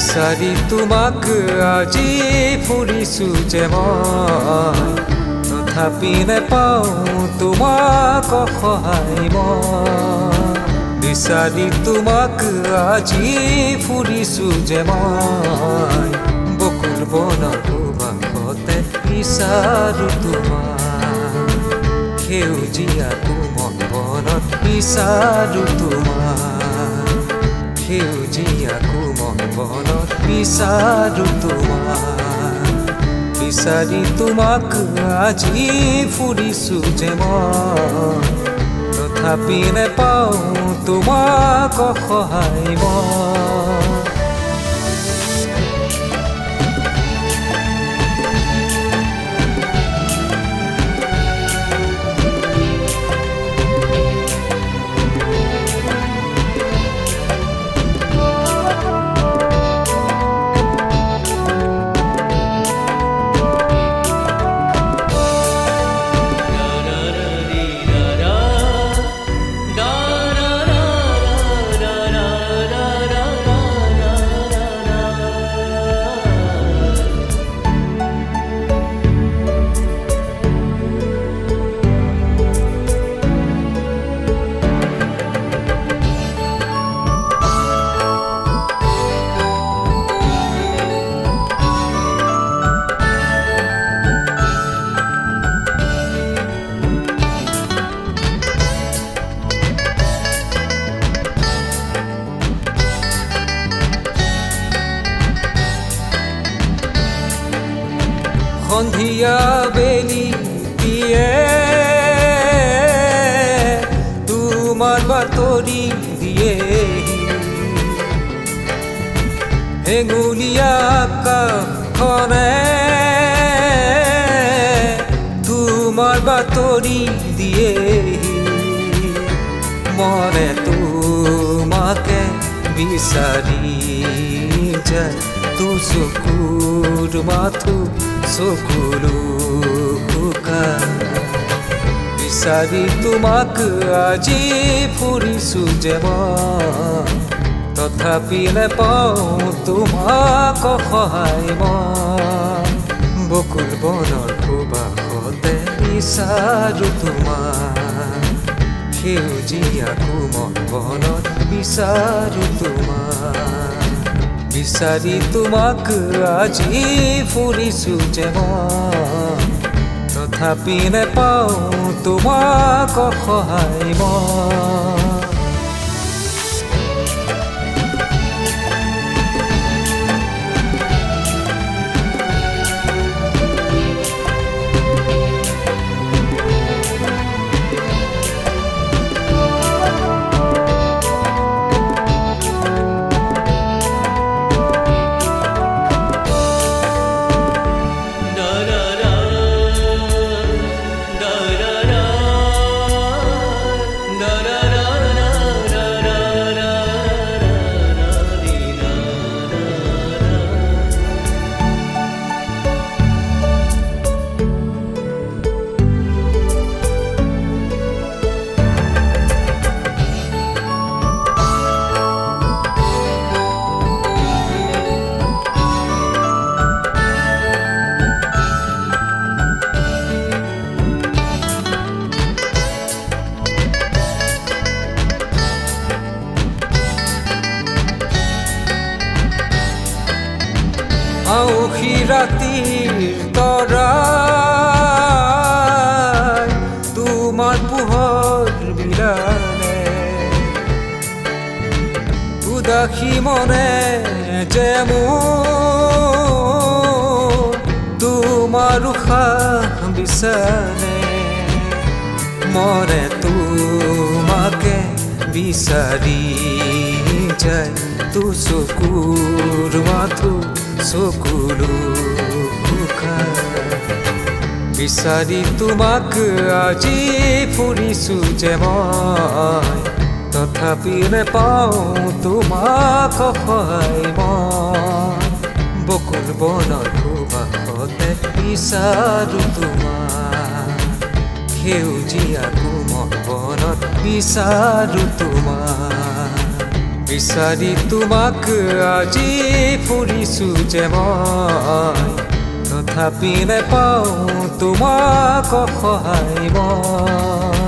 বিচাৰি তোমাক আজি ফুৰিছো যে মই তথাপি নেপাওঁ তোমাক সহায় মই বিচাৰি তোমাক আজি ফুৰিছো যে মই বকুল বনৰ সুবাসতে বিচাৰো তোমাক সেউজীয়া কোমল বনত বিচাৰো তোমাক সেউজীয়া কোমল বনত বিচাৰো তোমাক বিচাৰি তোমাক আজি ফুৰিছো যে মই তথাপি নেপাওঁ তোমাক সহায় মই সন্ধিয়া বেলি দিয়ে তোমাৰ বাতৰি দিয়ে হেঙুলীয়া আকাশখনে তোমাৰ বাতৰি দিয়ে মনে তোমাকে বিচাৰি যায় চকুৰ মাথো চকুলো বিচাৰি তোমাক আজি ফুৰিছো যে মই তথাপি নেপাওঁ তোমাক সহায় মই বকুল বনৰ সুবাসতে বিচাৰো তোমাক সেউজীয়া কোমল বনত বিচাৰো তোমাক বিচাৰি তোমাক আজি ফুৰিছো যে মই তথাপি নেপাওঁ তোমাক সহায় মই আউসী ৰাতিৰ তৰাই তোমাৰ পোহৰ বিলালে উদাসী মনে যে মোৰ তোমাৰ উশাহ বিচাৰে মনে তোমাকে বিচাৰি যায় চকুৰ মাথো চকুলো বিচাৰি তোমাক আজি ফুৰিছো যে মই তথাপি নেপাওঁ তোমাক সহায় মই বকুল বনৰ সুবাসতে বিচাৰো তোমাক সেউজীয়া কোমল বনত বিচাৰো তোমাক বিচাৰি তোমাক আজি ফুৰিছো যে মই তথাপি নেপাওঁ তোমাক সহায় মই